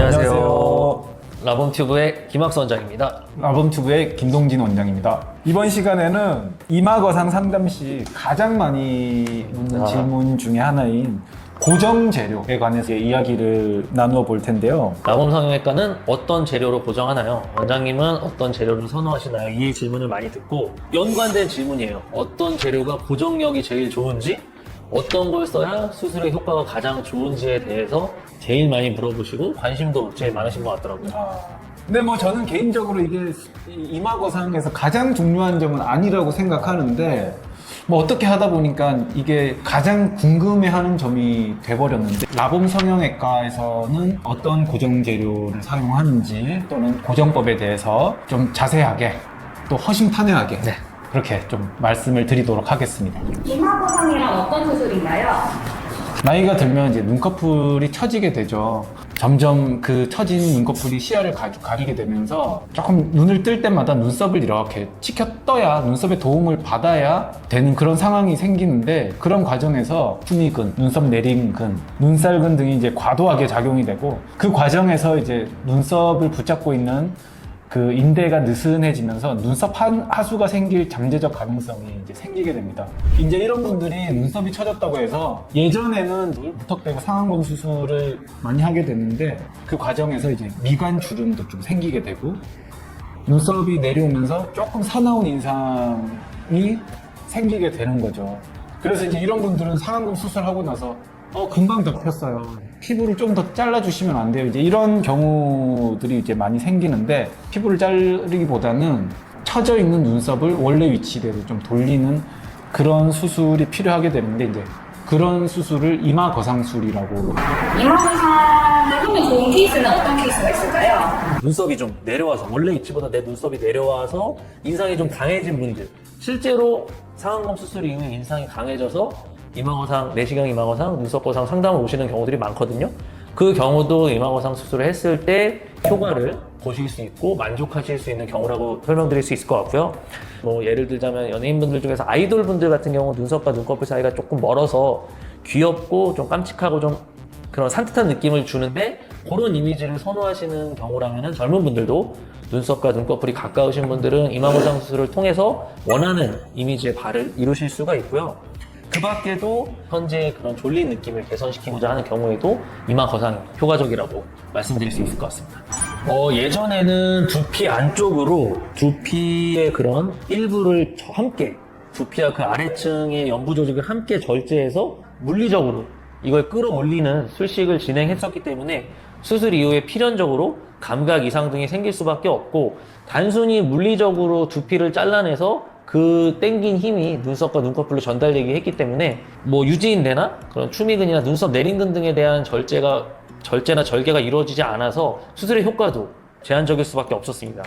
안녕하세요. 라본튜브의 김학수 원장입니다. 라본튜브의 김동진 원장입니다. 이번 시간에는 이마거상 상담 시 가장 많이 묻는 질문 중에 하나인 고정 재료에 관해서 이야기를 나누어 볼 텐데요. 라본 성형외과는 어떤 재료로 고정하나요? 원장님은 어떤 재료를 선호하시나요? 이 질문을 많이 듣고 연관된 질문이에요. 어떤 재료가 고정력이 제일 좋은지, 어떤 걸 써야 수술의 효과가 가장 좋은지에 대해서 제일 많이 물어보시고 관심도 제일 많으신 것 같더라고요. 근데 뭐 저는 개인적으로 이게 이마거상에서 가장 중요한 점은 아니라고 생각하는데 뭐 어떻게 하다 보니까 이게 가장 궁금해하는 점이 돼버렸는데 라본 성형외과에서는 어떤 고정 재료를 사용하는지 또는 고정법에 대해서 좀 자세하게 또 허심탄회하게 그렇게 좀 말씀을 드리도록 하겠습니다. 이마거상이란 어떤 수술인가요? 나이가 들면 이제 눈꺼풀이 처지게 되죠. 점점 그 처진 눈꺼풀이 시야를 가리게 되면서 조금 눈을 뜰 때마다 눈썹을 이렇게 치켜 떠야 눈썹의 도움을 받아야 되는 그런 상황이 생기는데 그런 과정에서 후미근, 눈썹 내림근, 눈살근 등이 이제 과도하게 작용이 되고 그 과정에서 이제 눈썹을 붙잡고 있는 그 인대가 느슨해지면서 눈썹 하수가 생길 잠재적 가능성이 이제 생기게 됩니다. 이제 이런 분들이 눈썹이 처졌다고 해서 예전에는 무턱대고 상안검 수술을 많이 하게 됐는데 그 과정에서 이제 미간 주름도 좀 생기게 되고 눈썹이 내려오면서 조금 사나운 인상이 생기게 되는 거죠. 그래서 이제 이런 분들은 상안검 수술하고 나서 금방 덮였어요. 피부를 좀 더 잘라주시면 안 돼요. 이제 이런 경우들이 이제 많이 생기는데 피부를 자르기보다는 처져 있는 눈썹을 원래 위치대로 좀 돌리는 그런 수술이 필요하게 되는데 이제 그런 수술을 이마거상술이라고. 이마거상을 하면 좋은 케이스는 어떤 케이스가 있을까요? 눈썹이 좀 내려와서 원래 위치보다 내 눈썹이 내려와서 인상이 좀 강해진 분들, 실제로 상안검 수술 이후에 인상이 강해져서 이마거상, 내시경 이마거상, 눈썹거상 상담을 오시는 경우들이 많거든요. 그 경우도 이마거상 수술을 했을 때 효과를 보실 수 있고 만족하실 수 있는 경우라고 설명드릴 수 있을 것 같고요. 뭐 예를 들자면 연예인분들 중에서 아이돌분들 같은 경우 눈썹과 눈꺼풀 사이가 조금 멀어서 귀엽고 좀 깜찍하고 좀 그런 산뜻한 느낌을 주는데 그런 이미지를 선호하시는 경우라면 젊은 분들도 눈썹과 눈꺼풀이 가까우신 분들은 이마거상 수술을 통해서 원하는 이미지의 발을 이루실 수가 있고요. 그 밖에도 현재 그런 졸린 느낌을 개선시키고자 하는 경우에도 이마거상이 효과적이라고 말씀드릴 수 있을 것 같습니다. 예전에는 두피 안쪽으로 두피의 그런 일부를 함께 두피와 그 아래층의 연부 조직을 함께 절제해서 물리적으로 이걸 끌어올리는 술식을 진행했었기 때문에 수술 이후에 필연적으로 감각 이상 등이 생길 수밖에 없고 단순히 물리적으로 두피를 잘라내서 그 땡긴 힘이 눈썹과 눈꺼풀로 전달되기 했기 때문에 뭐 유지인대나 그런 추미근이나 눈썹 내림근 등에 대한 절제나 절개가 이루어지지 않아서 수술의 효과도 제한적일 수밖에 없었습니다.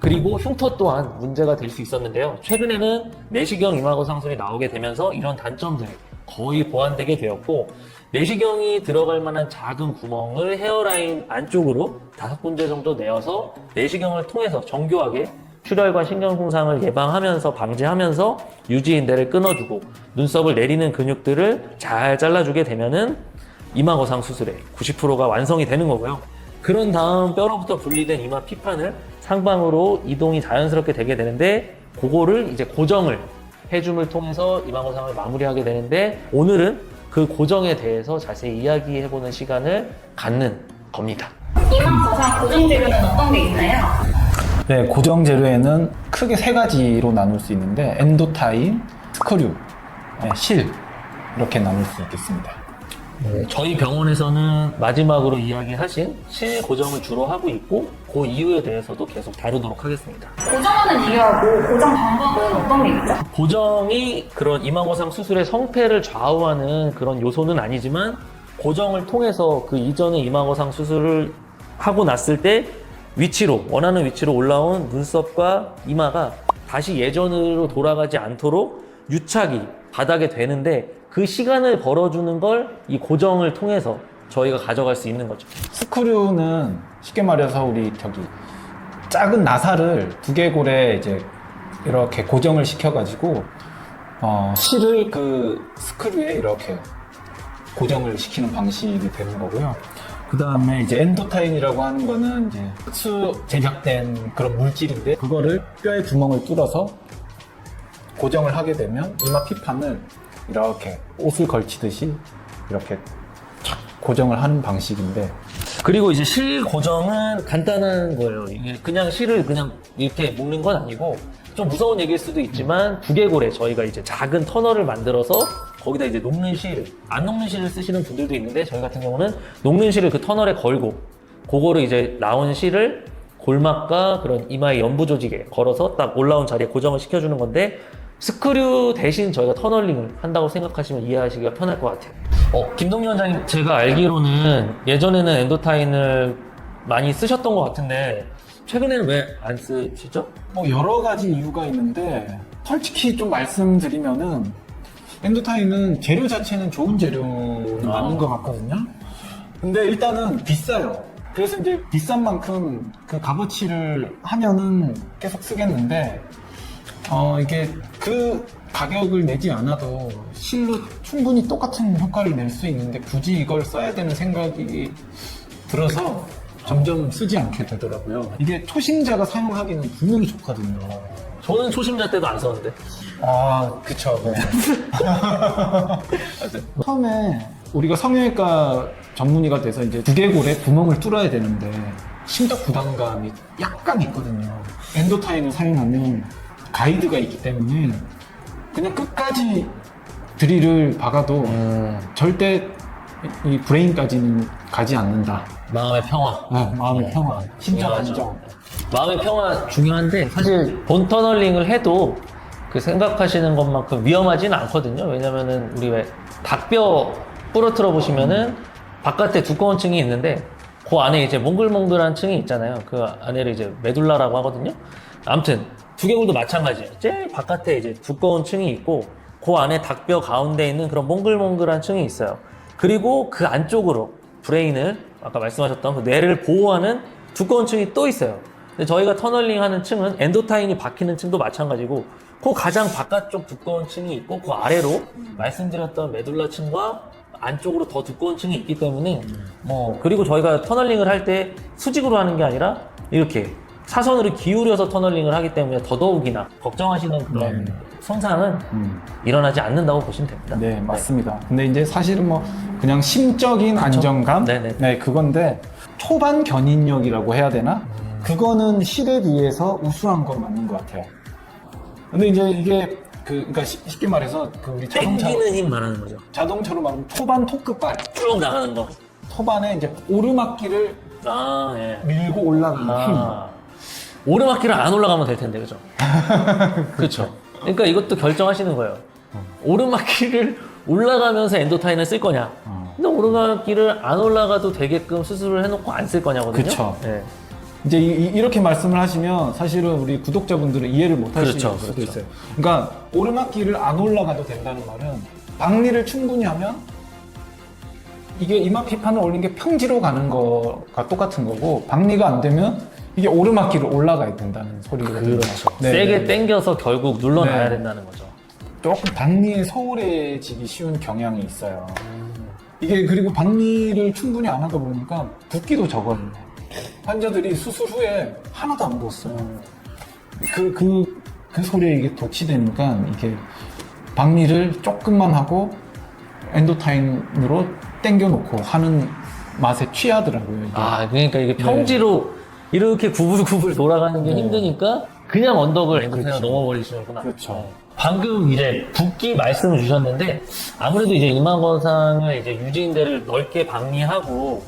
그리고 흉터 또한 문제가 될 수 있었는데요. 최근에는 내시경 이마거상술이 나오게 되면서 이런 단점들이 거의 보완되게 되었고 내시경이 들어갈 만한 작은 구멍을 헤어라인 안쪽으로 5군데 정도 내어서 내시경을 통해서 정교하게 출혈과 신경손상을 예방하면서 방지하면서 유지인대를 끊어주고 눈썹을 내리는 근육들을 잘 잘라주게 되면은 이마거상 수술의 90%가 완성이 되는 거고요. 그런 다음 뼈로부터 분리된 이마 피판을 상방으로 이동이 자연스럽게 되게 되는데 그거를 이제 고정을 해줌을 통해서 이마거상을 마무리하게 되는데 오늘은 그 고정에 대해서 자세히 이야기해보는 시간을 갖는 겁니다. 이마거상 고정 재료는 어떤 게 있나요? 네, 고정 재료에는 크게 3가지로 나눌 수 있는데 엔도타인, 스크류, 실 이렇게 나눌 수 있겠습니다. 저희 병원에서는 마지막으로 이야기하신 실 고정을 주로 하고 있고 그 이유에 대해서도 계속 다루도록 하겠습니다. 고정하는 이유하고 고정 방법은 어떤 게 있죠? 고정이 그런 이마거상 수술의 성패를 좌우하는 그런 요소는 아니지만 고정을 통해서 그 이전의 이마거상 수술을 하고 났을 때 원하는 위치로 올라온 눈썹과 이마가 다시 예전으로 돌아가지 않도록 유착이 바닥에 되는데 그 시간을 벌어주는 걸 이 고정을 통해서 저희가 가져갈 수 있는 거죠. 스크류는 쉽게 말해서 우리 작은 나사를 두개골에 이제 이렇게 고정을 시켜가지고 실을 그 스크류에 이렇게 고정을 시키는 방식이 되는 거고요. 그 다음에 이제 엔도타인이라고 하는 거는 이제 수 제작된 그런 물질인데 그거를 뼈에 구멍을 뚫어서 고정을 하게 되면 이마 피판을 이렇게 옷을 걸치듯이 이렇게 착 고정을 하는 방식인데 그리고 이제 실 고정은 간단한 거예요. 이게 그냥 실을 그냥 이렇게 묶는 건 아니고 좀 무서운 얘기일 수도 있지만 두개골에 저희가 이제 작은 터널을 만들어서 거기다 이제 녹는 실, 안 녹는 실을 쓰시는 분들도 있는데 저희 같은 경우는 녹는 실을 그 터널에 걸고 그거를 이제 나온 실을 골막과 그런 이마의 연부 조직에 걸어서 딱 올라온 자리에 고정을 시켜주는 건데 스크류 대신 저희가 터널링을 한다고 생각하시면 이해하시기가 편할 것 같아요. 김동희 원장님, 제가 알기로는 예전에는 엔도타인을 많이 쓰셨던 것 같은데 최근에는 왜 안 쓰시죠? 뭐 여러 가지 이유가 있는데 솔직히 좀 말씀드리면은 엔도타인은 재료 자체는 좋은 재료는 맞는 것 같거든요. 근데 일단은 비싸요. 그래서 이제 비싼 만큼 그 값어치를 하면은 계속 쓰겠는데 이게 그 가격을 내지 않아도 실로 충분히 똑같은 효과를 낼 수 있는데 굳이 이걸 써야 되는 생각이 들어서 점점 쓰지 않게 되더라고요. 이게 초심자가 사용하기는 분명히 좋거든요. 저는 초심자 때도 안 썼는데. 아, 그쵸. 네. 처음에 우리가 성형외과 전문의가 돼서 이제 두개골에 구멍을 뚫어야 되는데 심적 부담감이 약간 있거든요. 엔도타인을 사용하면 가이드가 있기 때문에 그냥 끝까지 드릴을 박아도 절대 이 브레인까지는 가지 않는다. 마음의 평화. 마음의 평화, 심적 중요하죠. 안정. 마음의 평화 중요한데 사실 본 터널링을 해도 그 생각하시는 것만큼 위험하진 않거든요. 왜냐면은 우리 왜 닭뼈 부러뜨려 보시면은 바깥에 두꺼운 층이 있는데 그 안에 이제 몽글몽글한 층이 있잖아요. 그 안에를 이제 메둘라라고 하거든요. 아무튼 두개골도 마찬가지예요. 제일 바깥에 이제 두꺼운 층이 있고 그 안에 닭뼈 가운데 있는 그런 몽글몽글한 층이 있어요. 그리고 그 안쪽으로 브레인을 아까 말씀하셨던 그 뇌를 보호하는 두꺼운 층이 또 있어요. 근데 저희가 터널링 하는 층은 엔도타인이 박히는 층도 마찬가지고 그 가장 바깥쪽 두꺼운 층이 있고 그 아래로 말씀드렸던 메둘라 층과 안쪽으로 더 두꺼운 층이 있기 때문에 그리고 저희가 터널링을 할 때 수직으로 하는 게 아니라 이렇게 사선으로 기울여서 터널링을 하기 때문에 더더욱이나 걱정하시는 그런 손상은 일어나지 않는다고 보시면 됩니다. 네, 맞습니다. 근데 이제 사실은 뭐 그냥 심적인 안정감? 네네. 네, 그건데 초반 견인력이라고 해야 되나? 그거는 실에 비해서 우수한 건 맞는 것 같아요. 근데 이제 이게 그러니까 쉽게 말해서 그 우리 땡기는 힘 말하는 거죠. 자동차로 말하면 초반 토크발, 쭉 나가는 거. 초반에 이제 오르막길을 예. 밀고 올라가는 힘. 오르막길을 안 올라가면 될 텐데, 그죠? 그렇죠. 그러니까 이것도 결정하시는 거예요. 오르막길을 올라가면서 엔도타인을 쓸 거냐? 근데 오르막길을 안 올라가도 되게끔 수술을 해놓고 안 쓸 거냐거든요. 그쵸. 예. 이제 이렇게 말씀을 하시면 사실은 우리 구독자분들은 이해를 못 하실 그렇죠, 수도 그렇죠. 있어요. 그러니까 오르막길을 안 올라가도 된다는 말은 박리를 충분히 하면 이게 이마 피판을 올린 게 평지로 가는 거가 똑같은 거고 박리가 안 되면 이게 오르막길을 올라가야 된다는 소리거든요. 그렇죠. 네, 세게 네. 당겨서 결국 눌러놔야 네. 된다는 거죠. 조금 박리에 소홀해지기 쉬운 경향이 있어요. 이게 그리고 박리를 충분히 안 하다 보니까 붓기도 적어요. 환자들이 수술 후에 하나도 안 부었어요. 그 소리에 이게 도취되니까 이게 박리를 조금만 하고 엔도타인으로 당겨놓고 하는 맛에 취하더라고요. 이게. 그러니까 이게 평지로 이렇게 구불구불 돌아가는 게 힘드니까 그냥 언덕을 엔도타인으로 넘어버리시는구나. 그렇죠. 방금 이제 붓기 말씀을 주셨는데 아무래도 이제 이마거상을 이제 유지인대를 넓게 박리하고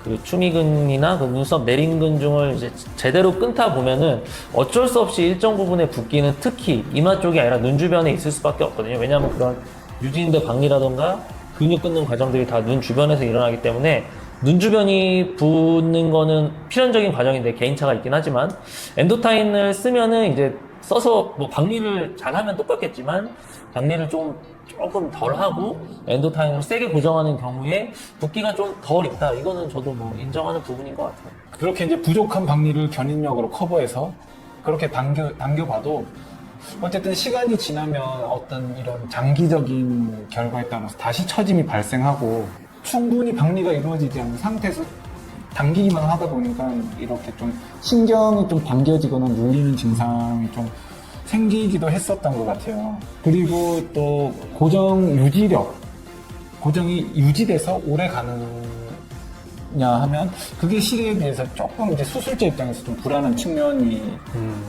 그 추미근이나 그 눈썹 내림근중을 이제 제대로 끊다 보면은 어쩔 수 없이 일정 부분의 붓기는 특히 이마 쪽이 아니라 눈 주변에 있을 수밖에 없거든요. 왜냐하면 그런 유지인대 박리라던가 근육 끊는 과정들이 다 눈 주변에서 일어나기 때문에 눈 주변이 붓는 거는 필연적인 과정인데 개인차가 있긴 하지만 엔도타인을 쓰면은 이제 써서 뭐 박리를 잘하면 똑같겠지만 박리를 조금 덜 하고 엔도타인을 세게 고정하는 경우에 붓기가 좀 덜 있다. 이거는 저도 뭐 인정하는 부분인 것 같아요. 그렇게 이제 부족한 박리를 견인력으로 커버해서 그렇게 당겨봐도 어쨌든 시간이 지나면 어떤 이런 장기적인 결과에 따라서 다시 처짐이 발생하고 충분히 박리가 이루어지지 않은 상태에서 당기기만 하다 보니까 이렇게 좀 신경이 좀 당겨지거나 눌리는 증상이 좀 생기기도 했었던 것 같아요. 그리고 또 고정 유지력, 고정이 유지돼서 오래 가느냐 하면 그게 실에 대해서 조금 이제 수술자 입장에서 좀 불안한 측면이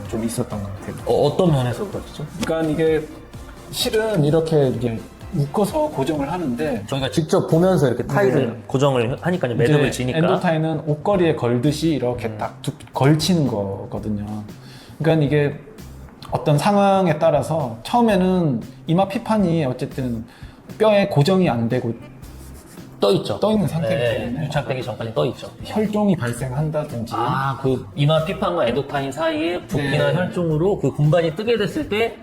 좀 있었던 것 같아요. 어떤 면에서 그렇죠? 그러니까 이게 실은 이렇게 이제 묶어서 고정을 하는데 저희가 직접 보면서 이렇게 타일을 네. 고정을 하니까요. 매듭을 이제 지니까. 엔도타인은 옷걸이에 걸듯이 이렇게 딱 걸치는 거거든요. 그러니까 이게 어떤 상황에 따라서 처음에는 이마 피판이 어쨌든 뼈에 고정이 안 되고 떠 있죠. 떠 있는 상태이기 네, 때문에 유착되기 전까지 떠 있죠. 혈종이 발생한다든지 그 이마 피판과 엔도타인 사이에 붓기나 네. 혈종으로 그 공간이 뜨게 됐을 때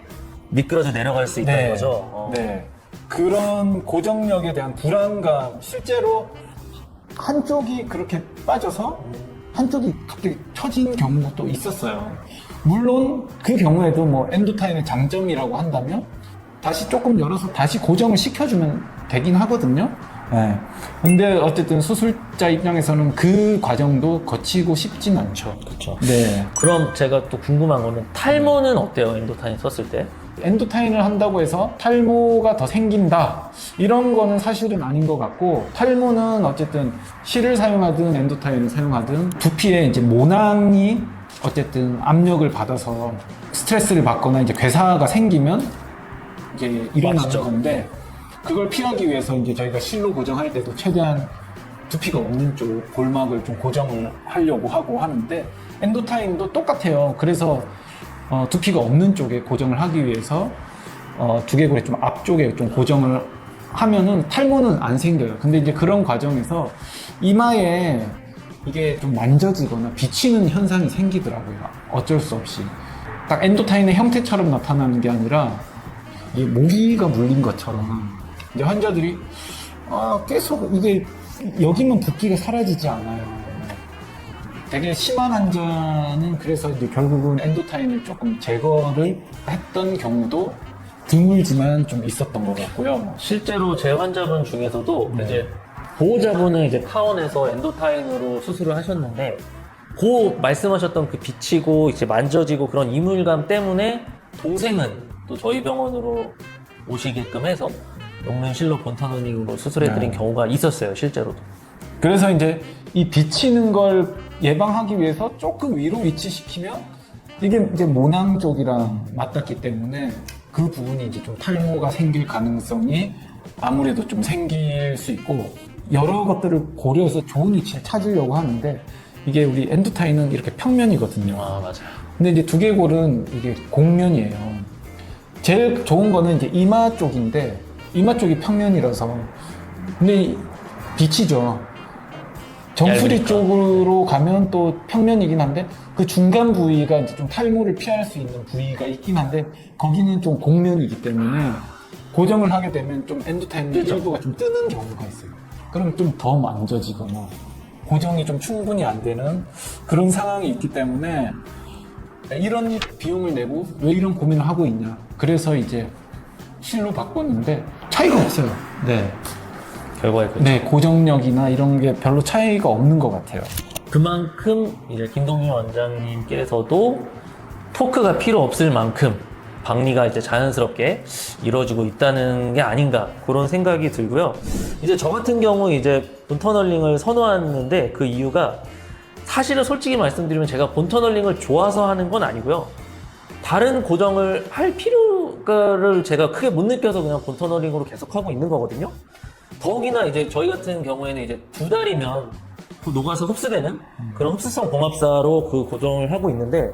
미끄러져 내려갈 수 있다는 거죠. 네. 그런 고정력에 대한 불안감, 실제로 한쪽이 그렇게 빠져서 한쪽이 갑자기 처진 경우가 또 있었어요. 물론 그 경우에도 뭐 엔도타인의 장점이라고 한다면 다시 조금 열어서 다시 고정을 시켜주면 되긴 하거든요. 네. 근데 어쨌든 수술자 입장에서는 그 과정도 거치고 싶진 않죠. 그렇죠. 네. 그럼 제가 또 궁금한 거는 탈모는 어때요? 엔도타인 썼을 때? 엔도타인을 한다고 해서 탈모가 더 생긴다 이런 거는 사실은 아닌 것 같고, 탈모는 어쨌든 실을 사용하든 엔도타인을 사용하든 두피에 이제 모낭이 어쨌든 압력을 받아서 스트레스를 받거나 이제 괴사가 생기면 이제 일어나는 맞죠. 건데, 그걸 피하기 위해서 이제 저희가 실로 고정할 때도 최대한 두피가 없는 쪽 골막을 좀 고정을 하려고 하고 하는데, 엔도타인도 똑같아요. 그래서 두피가 없는 쪽에 고정을 하기 위해서 두개골의 좀 앞쪽에 좀 고정을 하면은 탈모는 안 생겨요. 근데 이제 그런 과정에서 이마에 이게 좀 만져지거나 비치는 현상이 생기더라고요. 어쩔 수 없이. 딱 엔도타인의 형태처럼 나타나는 게 아니라 이 모기가 물린 것처럼 이제 환자들이 계속 이게 여기만 붓기가 사라지지 않아요. 되게 심한 환자는 그래서 이제 결국은 엔도타인을 조금 제거를 했던 경우도 드물지만 좀 있었던 것 같고요. 실제로 제 환자분 중에서도 이제 보호자분은 이제 타원에서 엔도타인으로 수술을 하셨는데, 그 말씀하셨던 그 비치고 이제 만져지고 그런 이물감 때문에 동생은 또 저희 병원으로 오시게끔 해서 녹는 실로 본터널링으로 수술해드린 네. 경우가 있었어요, 실제로도. 그래서 이제 이 비치는 걸 예방하기 위해서 조금 위로 위치시키면 이게 이제 모낭 쪽이랑 맞닿기 때문에 그 부분이 이제 좀 탈모가 생길 가능성이 아무래도 좀 생길 수 있고, 여러 것들을 고려해서 좋은 위치를 찾으려고 하는데, 이게 우리 엔도타인은 이렇게 평면이거든요. 맞아요. 근데 이제 두개골은 이게 곡면이에요. 제일 좋은 거는 이제 이마 쪽인데, 이마 쪽이 평면이라서. 근데 비치죠. 정수리 얇으니까. 쪽으로 가면 또 평면이긴 한데, 그 중간 부위가 이제 좀 탈모를 피할 수 있는 부위가 있긴 한데, 거기는 좀 곡면이기 때문에 고정을 하게 되면 좀 엔도타인 일부가 좀 뜨는 경우가 있어요. 그럼 좀 더 만져지거나 고정이 좀 충분히 안 되는 그런 상황이 있기 때문에 이런 비용을 내고 왜 이런 고민을 하고 있냐. 그래서 이제 실로 바꿨는데 차이가 없어요. 네. 결과에 그렇죠. 네, 고정력이나 이런 게 별로 차이가 없는 것 같아요. 그만큼 이제 김동윤 원장님께서도 토크가 필요 없을 만큼 박리가 이제 자연스럽게 이루어지고 있다는 게 아닌가, 그런 생각이 들고요. 이제 저 같은 경우 이제 본터널링을 선호하는데, 그 이유가 사실은 솔직히 말씀드리면 제가 본터널링을 좋아서 하는 건 아니고요. 다른 고정을 할 필요를 제가 크게 못 느껴서 그냥 본터널링으로 계속 하고 있는 거거든요. 더욱이나 이제 저희 같은 경우에는 이제 2달이면 그 녹아서 흡수되는 그런 흡수성 봉합사로 그 고정을 하고 있는데,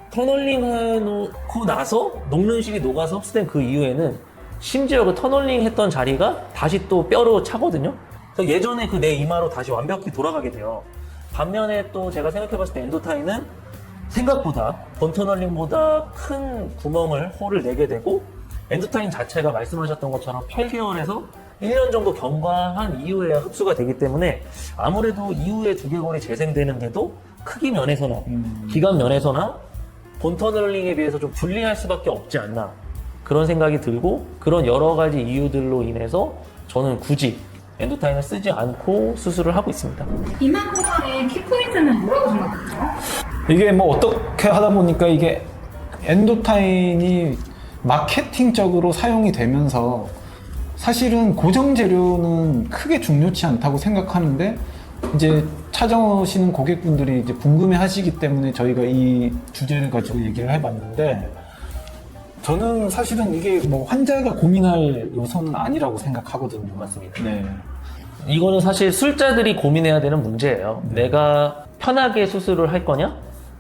터널링 해놓고 나서 녹는 실이 녹아서 흡수된 그 이후에는 심지어 그 터널링 했던 자리가 다시 또 뼈로 차거든요. 그래서 예전에 그 내 이마로 다시 완벽히 돌아가게 돼요. 반면에 또 제가 생각해봤을 때 엔도타인은 생각보다 본터널링보다 큰 구멍을, 홀을 내게 되고, 엔도타인 자체가 말씀하셨던 것처럼 8개월에서 1년 정도 경과한 이후에 흡수가 되기 때문에 아무래도 이후에 두개골이 재생되는데도 크기 면에서나 기간 면에서나 본터널링에 비해서 좀 불리할 수밖에 없지 않나, 그런 생각이 들고, 그런 여러 가지 이유들로 인해서 저는 굳이 엔도타인을 쓰지 않고 수술을 하고 있습니다. 이마고상의 키포인트는 뭐라고 생각하세요? 이게 뭐 어떻게 하다 보니까 이게 엔도타인이 마케팅적으로 사용이 되면서 사실은 고정 재료는 크게 중요치 않다고 생각하는데 이제 찾아오시는 고객분들이 이제 궁금해 하시기 때문에 저희가 이 주제를 가지고 얘기를 해봤는데 저는 사실은 이게 뭐 환자가 고민할 요소는 아니라고 생각하거든요. 맞습니다. 네. 이거는 사실 술자들이 고민해야 되는 문제예요. 내가 편하게 수술을 할 거냐?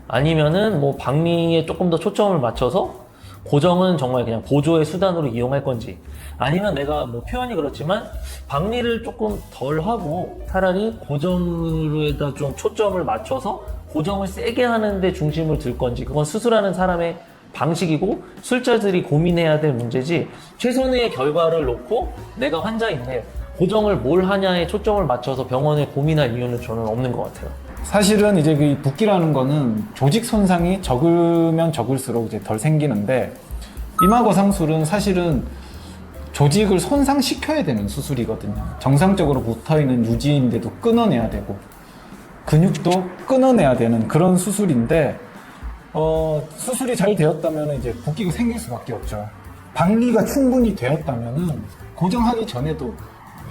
아니면은 뭐 박리에 조금 더 초점을 맞춰서 고정은 정말 그냥 보조의 수단으로 이용할 건지, 아니면 내가 뭐 표현이 그렇지만 박리를 조금 덜 하고 차라리 고정으로에다 좀 초점을 맞춰서 고정을 세게 하는데 중심을 둘 건지, 그건 수술하는 사람의 방식이고 술자들이 고민해야 될 문제지, 최선의 결과를 놓고 내가 환자인데 고정을 뭘 하냐에 초점을 맞춰서 병원에 고민할 이유는 저는 없는 것 같아요. 사실은 이제 그 붓기라는 거는 조직 손상이 적으면 적을수록 이제 덜 생기는데 이마거상술은 사실은 조직을 손상시켜야 되는 수술이거든요. 정상적으로 붙어있는 유지인데도 끊어내야 되고 근육도 끊어내야 되는 그런 수술인데 수술이 잘 되었다면 이제 붓기가 생길 수밖에 없죠. 박리가 충분히 되었다면 고정하기 전에도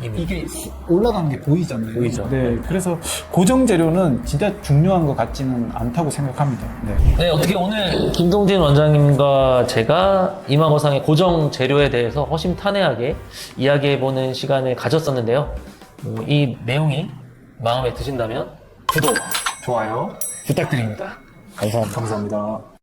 이게 올라가는 게 보이잖아요. 보이죠. 네, 그래서 고정 재료는 진짜 중요한 것 같지는 않다고 생각합니다. 네. 네, 어떻게 오늘 김동진 원장님과 제가 이마거상의 고정 재료에 대해서 허심탄회하게 이야기해보는 시간을 가졌었는데요. 이 내용이 마음에 드신다면 구독, 좋아요. 부탁드립니다. 감사합니다. 감사합니다.